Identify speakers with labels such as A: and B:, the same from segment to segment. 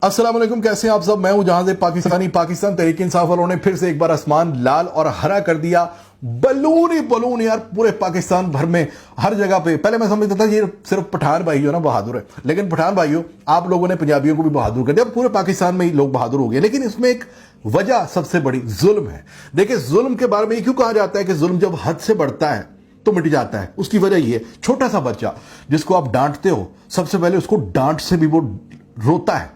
A: अस्सलाम वालेकुम, कैसे हैं आप सब। मैं हूं जहां से पाकिस्तानी। पाकिस्तान तहरीक इंसाफ वालों ने फिर से एक बार आसमान लाल और हरा कर दिया। बलून ही बलून यार, पूरे पाकिस्तान भर में हर जगह पे। पहले मैं समझता था ये सिर्फ पठान भाई जो ना बहादुर है, लेकिन पठान भाइयों आप लोगों ने पंजाबियों को भी बहादुर कर दिया। पूरे पाकिस्तान में ही लोग बहादुर हो गए। लेकिन इसमें एक वजह सबसे बड़ी जुल्म है। देखिए, जुल्म के बारे में क्यों कहा जाता है कि जुल्म जब हद से बढ़ता है तो मिट जाता है। उसकी वजह ये, छोटा सा बच्चा जिसको आप डांटते हो, सबसे पहले उसको डांट से भी वो रोता है।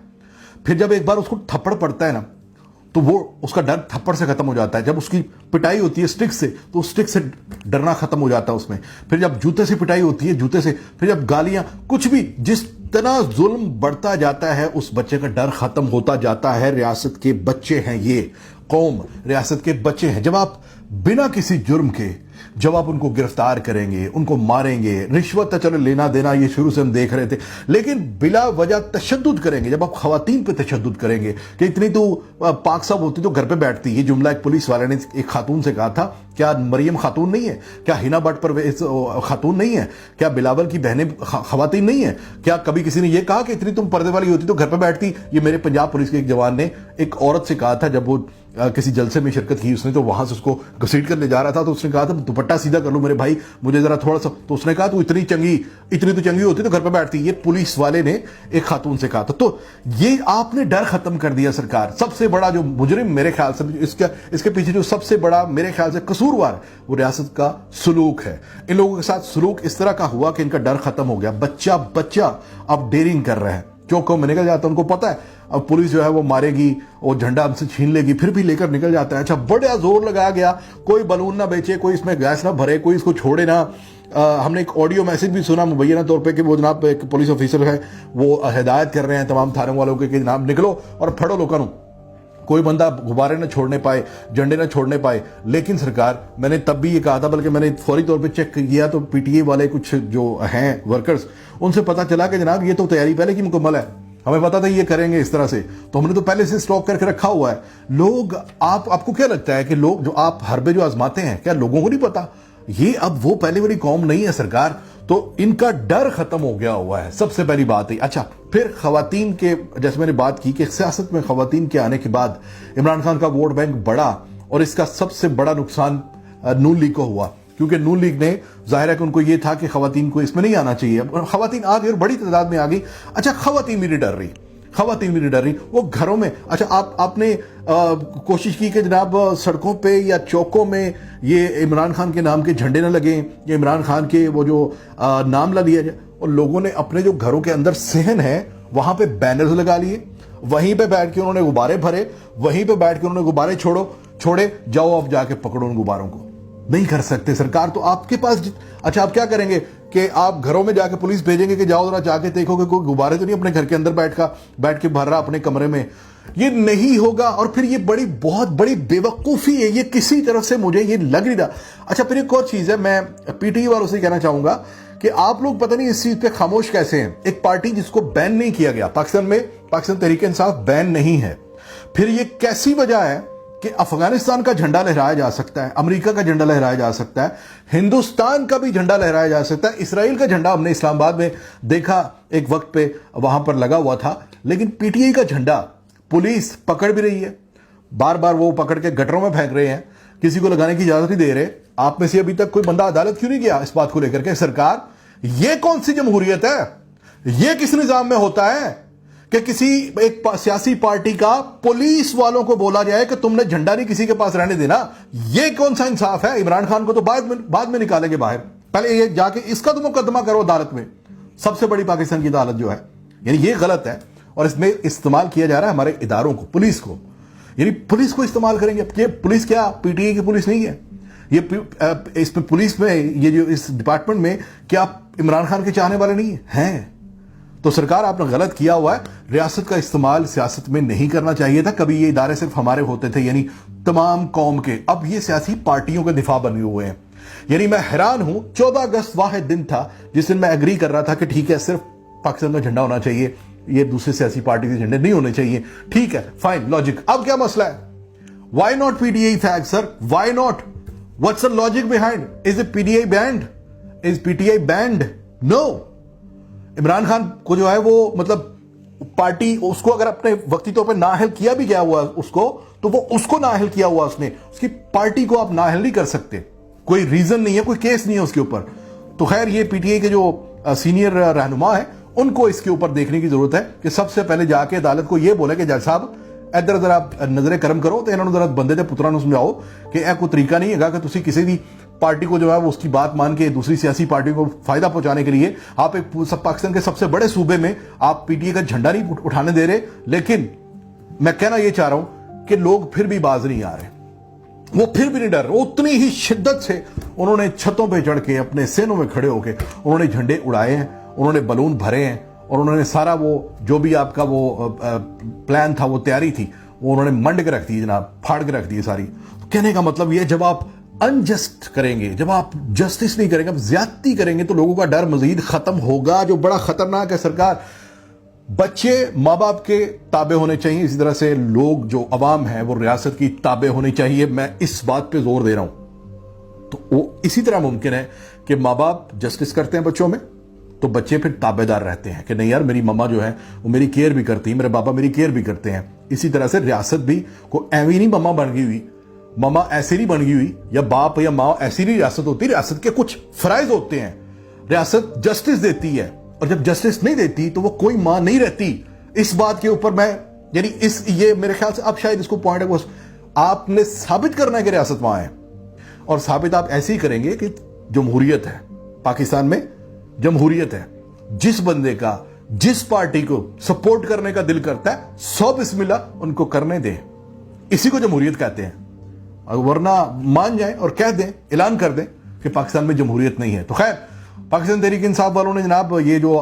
A: फिर जब एक बार उसको थप्पड़ पड़ता है ना, तो वो उसका डर थप्पड़ से खत्म हो जाता है। जब उसकी पिटाई होती है स्टिक से, तो स्टिक से डरना खत्म हो जाता है उसमें। फिर जब जूते से पिटाई होती है, जूते से, फिर जब गालियां, कुछ भी, जिस तरह जुल्म बढ़ता जाता है उस बच्चे का डर खत्म होता जाता है। रियासत के बच्चे हैं ये, कौम रियासत के बच्चे हैं। जब आप बिना किसी जुर्म के जब आप उनको गिरफ्तार करेंगे, उनको मारेंगे, रिश्वत चलो लेना देना ये शुरू से हम देख रहे थे, लेकिन बिला वजह तशद्दुद करेंगे, जब आप खवातीन पे तशद्दुद करेंगे कि इतनी तो पाक साहब होती तो घर पे बैठती। ये जुमला एक पुलिस वाले ने एक खातून से कहा था। क्या मरियम खातून नहीं है? क्या हिना भट्ट पर खातून नहीं है? क्या बिलावल की बहनें खवातीन नहीं है? क्या कभी किसी ने ये कहा कि इतनी तुम पर्दे वाली होती तो घर पे बैठती? ये मेरे पंजाब पुलिस के एक जवान ने एक औरत से कहा था, जब वो किसी जलसे में शिरकत की उसने, तो वहां से उसको घसीट कर ले जा रहा था, तो उसने कहा था दुपट्टा सीधा कर लो मेरे भाई, मुझे जरा थोड़ा सा। तो उसने कहा तू इतनी तो चंगी होती तो घर पे बैठती। ये पुलिस वाले ने एक खातून से कहा था। तो ये आपने डर खत्म कर दिया सरकार। सबसे बड़ा जो मुजरिम मेरे ख्याल से इसके पीछे जो सबसे बड़ा मेरे ख्याल से कसूरवार वो रियासत का सुलूक है। इन लोगों के साथ सुलूक इस तरह का हुआ कि इनका डर खत्म हो गया। बच्चा अब डेयरिंग कर रहे हैं, चौकों में निकल जाता है। उनको पता है अब पुलिस जो है वो मारेगी, वो झंडा हमसे छीन लेगी, फिर भी लेकर निकल जाता है। अच्छा, बड़ा जोर लगाया गया, कोई बलून ना बेचे, कोई इसमें गैस ना भरे, कोई इसको छोड़े ना। हमने एक ऑडियो मैसेज भी सुना मुबैना तौर पे कि वो जनाब एक पुलिस ऑफिसर है, वो हिदायत कर रहे हैं तमाम थानों वालों के कि जनाब निकलो और फड़ो लोगों, कोई बंदा गुब्बारे न छोड़ने पाए, झंडे न छोड़ने पाए। लेकिन सरकार, मैंने तब भी ये कहा था, बल्कि मैंने फौरी तौर पे चेक किया तो पीटीए वाले कुछ जो हैं वर्कर्स, उनसे पता चला कि जनाब ये तो तैयारी पहले की मुकम्मल है, हमें पता था ये करेंगे इस तरह से, तो हमने तो पहले से स्टॉक करके रखा हुआ है। लोग आपको क्या लगता है कि लोग जो आप हरबे जो आजमाते हैं, क्या लोगों को नहीं पता? ये अब वो पहले वाली कौम नहीं है सरकार। तो इनका डर खत्म हो गया हुआ है, सबसे पहली बात है। अच्छा, फिर खवातीन के, जैसे मैंने बात की कि सियासत में खवातीन के आने के बाद इमरान खान का वोट बैंक बढ़ा, और इसका सबसे बड़ा नुकसान नून लीग को हुआ, क्योंकि नून लीग ने, जाहिर है कि उनको ये था कि खवातीन को इसमें नहीं आना चाहिए। खवातीन आ गई और बड़ी तादाद में आ गई। अच्छा, खवातीन भी नहीं डर रही, वो घरों में। अच्छा, आपने कोशिश की कि जनाब सड़कों पे या चौकों में ये इमरान खान के नाम के झंडे न लगे, या इमरान खान के वो जो नाम ला लिया जाए। और लोगों ने अपने जो घरों के अंदर सहन है वहां पे बैनर्स लगा लिए, वहीं पे बैठ के उन्होंने गुब्बारे भरे, वहीं पे बैठ के उन्होंने गुब्बारे छोड़े, जाओ अब जाके पकड़ो उन गुब्बारों को। नहीं कर सकते सरकार, तो आपके पास। अच्छा, आप क्या करेंगे कि आप घरों में जाके पुलिस भेजेंगे कि जाओ जरा जाके देखो कि कोई गुब्बारे तो नहीं अपने घर के अंदर बैठ के भर रहा अपने कमरे में? ये नहीं होगा। और फिर ये बहुत बड़ी बेवकूफी है, ये किसी तरफ से मुझे ये लग नहीं रहा। अच्छा, फिर एक और चीज है, मैं पीटीआई वालों से कहना चाहूंगा कि आप लोग पता नहीं इस चीज पे खामोश कैसे हैं। एक पार्टी जिसको बैन नहीं किया गया पाकिस्तान में, पाकिस्तान तहरीक इंसाफ बैन नहीं है। फिर ये कैसी वजह है कि अफगानिस्तान का झंडा लहराया जा सकता है, अमेरिका का झंडा लहराया जा सकता है, हिंदुस्तान का भी झंडा लहराया जा सकता है, इसराइल का झंडा हमने इस्लामाबाद में देखा एक वक्त पे वहां पर लगा हुआ था। लेकिन पीटीआई का झंडा पुलिस पकड़ भी रही है, बार बार वो पकड़ के गटरों में फेंक रहे हैं, किसी को लगाने की इजाजत नहीं दे रहे। आप में से अभी तक कोई बंदा अदालत क्यों नहीं गया इस बात को लेकर के? सरकार, ये कौन सी जमहूरियत है? ये किस निजाम में होता है कि किसी एक सियासी पार्टी का पुलिस वालों को बोला जाए कि तुमने झंडा नहीं किसी के पास रहने देना? ये कौन सा इंसाफ है? इमरान खान को तो बाद में निकालेंगे बाहर, पहले ये जाके इसका तो मुकदमा करो अदालत में, सबसे बड़ी पाकिस्तान की अदालत जो है। यानी ये गलत है, और इसमें इस्तेमाल किया जा रहा है हमारे इदारों को, पुलिस को। यानी पुलिस को इस्तेमाल करेंगे। ये पुलिस क्या पीटीआई की पुलिस नहीं है? ये इसमें पुलिस में, ये जो इस डिपार्टमेंट में, क्या इमरान खान के चाहने वाले नहीं हैं? तो सरकार, आपने गलत किया हुआ है। रियासत का इस्तेमाल सियासत में नहीं करना चाहिए था कभी। ये इदारे सिर्फ हमारे होते थे, यानी तमाम कौम के। अब ये सियासी पार्टियों के दिफा बने हुए हैं। यानी मैं हैरान हूं, 14 अगस्त वाहिद दिन था जिस दिन मैं एग्री कर रहा था कि ठीक है, सिर्फ पाकिस्तान का झंडा होना चाहिए, ये दूसरी सियासी पार्टी के झंडे नहीं होने चाहिए। ठीक है, फाइन, लॉजिक। अब क्या मसला है? Why not PTI flag sir? Why not? What's the logic behind? Is it PTI banned? Is PTI banned? No. Imran Khan को जो है वो मतलब पार्टी उसको अगर अपने वक्ती तौर पर नाअहल किया भी गया हुआ उसको, तो वो उसको नाअहल किया हुआ उसने, उसकी पार्टी को आप नाअहल नहीं कर सकते। कोई रीजन नहीं है, कोई केस नहीं है उसके ऊपर। तो खैर ये पीटीआई के जो सीनियर रहनुमा है उनको इसके ऊपर देखने की जरूरत है कि सबसे पहले जाके अदालत को ये बोले कि जज साहब इधर उधर आप नजरे करम करो, तो इन्होंने जरा बंदे दे पुत्रा ਨੂੰ समझाओ कि यह कोई तरीका नहीं है कि तुसी किसी भी पार्टी को जो है वो उसकी बात मान के दूसरी सियासी पार्टी को फायदा पहुंचाने के लिए आप एक पाकिस्तान के सबसे बड़े सूबे में आप पीटीआई का झंडा नहीं उठाने दे रहे। लेकिन मैं कहना ये चाह रहा हूं कि लोग फिर भी बाज नहीं आ रहे, वो फिर भी नहीं डर रहे। उतनी ही शिद्दत से उन्होंने छतों पे चढ़ के अपने सेनों में खड़े होके उन्होंने झंडे उड़ाए हैं, उन्होंने बलून भरे हैं, और उन्होंने सारा वो जो भी आपका वो प्लान था, वो तैयारी थी, वो उन्होंने मंड के रख दी जनाब, फाड़ के रख दी सारी। तो कहने का मतलब ये, जब आप अनजस्ट करेंगे, जब आप जस्टिस नहीं करेंगे, आप ज्यादती करेंगे, तो लोगों का डर मजीद खत्म होगा, जो बड़ा खतरनाक है। सरकार, बच्चे माँ बाप के ताबे होने चाहिए, इसी तरह से लोग जो अवाम है वो रियासत की ताबे होनी चाहिए। मैं इस बात पे जोर दे रहा हूं। तो वो इसी तरह मुमकिन है कि माँ बाप जस्टिस करते हैं बच्चों में, तो बच्चे फिर ताबेदार रहते हैं कि नहीं यार मेरी मम्मा जो है वो मेरी केयर भी करती है, मेरे पापा मेरी केयर भी करते हैं। इसी तरह से रियासत भी को ऐवी नहीं मम्मा बन गई हुई, मम्मा ऐसी नहीं बन गई हुई, या बाप या माँ ऐसी नहीं रियासत होती। रियासत के कुछ फराइज होते हैं, रियासत जस्टिस देती है, और जब जस्टिस नहीं देती तो वो कोई मां नहीं रहती। इस बात के ऊपर मैं यानी ये मेरे ख्याल से अब शायद इसको पॉइंट है, आपने साबित करना है कि रियासत वहां है, और साबित आप ऐसे ही करेंगे कि जमहूरियत है पाकिस्तान में, जमहूरियत है। जिस बंदे का जिस पार्टी को सपोर्ट करने का दिल करता है, 100 बिस्मिल्लाह उनको करने दें, इसी को जमहूरियत कहते हैं। वरना मान जाएं और कह दें, ऐलान कर दें कि पाकिस्तान में जमहूरियत नहीं है। तो खैर, पाकिस्तान तहरीक इंसाफ वालों ने जनाब ये जो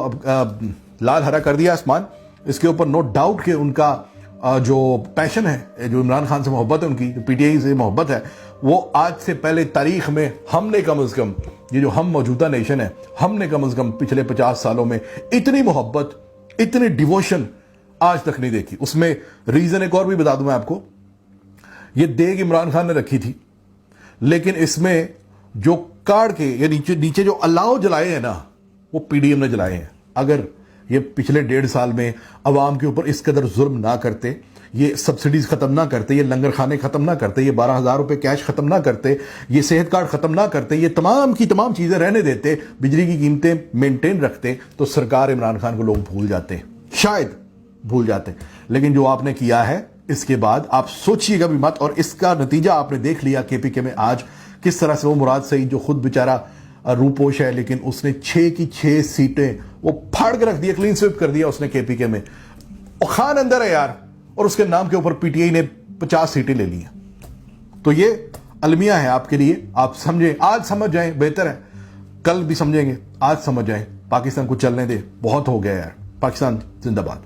A: लाल हरा कर दिया आसमान, इसके ऊपर नो डाउट कि उनका जो पैशन है, जो इमरान खान से मोहब्बत है, उनकी जो पीटीआई से मोहब्बत है, वो आज से पहले तारीख में हमने कम अज कम, ये जो हम मौजूदा नेशन है, हमने कम अज कम पिछले 50 सालों में इतनी मोहब्बत, इतनी डिवोशन आज तक नहीं देखी। उसमें रीजन एक और भी बता दूं मैं आपको, ये देग इमरान खान ने रखी थी, लेकिन इसमें जो काट के या नीचे जो अलाव जलाए हैं ना, वो पीडीएम ने जलाए हैं। अगर ये पिछले 1.5 साल में अवाम के ऊपर इस कदर जुल्म ना करते, ये सब्सिडीज खत्म ना करते, ये लंगर खाने खत्म ना करते, ये 12,000 रुपए कैश खत्म ना करते, ये सेहत कार्ड खत्म ना करते, ये तमाम की तमाम चीजें रहने देते, बिजली की कीमतें मेंटेन रखते, तो सरकार इमरान खान को लोग भूल जाते, शायद भूल जाते। लेकिन जो आपने किया है, इसके बाद आप सोचिएगा भी मत, और इसका नतीजा आपने देख लिया केपीके में आज किस तरह से वो मुराद सईद, जो खुद बेचारा रूपोश है, लेकिन उसने 6 की 6 सीटें वो फाड़ के रख दिया, क्लीन स्वीप कर दिया उसने केपीके में। और खान अंदर है यार, और उसके नाम के ऊपर पीटीआई ने 50 सीटें ले ली हैं। तो ये अलमिया है आपके लिए, आप समझें, आज समझ जाएं, बेहतर है, कल भी समझेंगे, आज समझ जाएं, पाकिस्तान को चलने दे, बहुत हो गया यार, पाकिस्तान जिंदाबाद।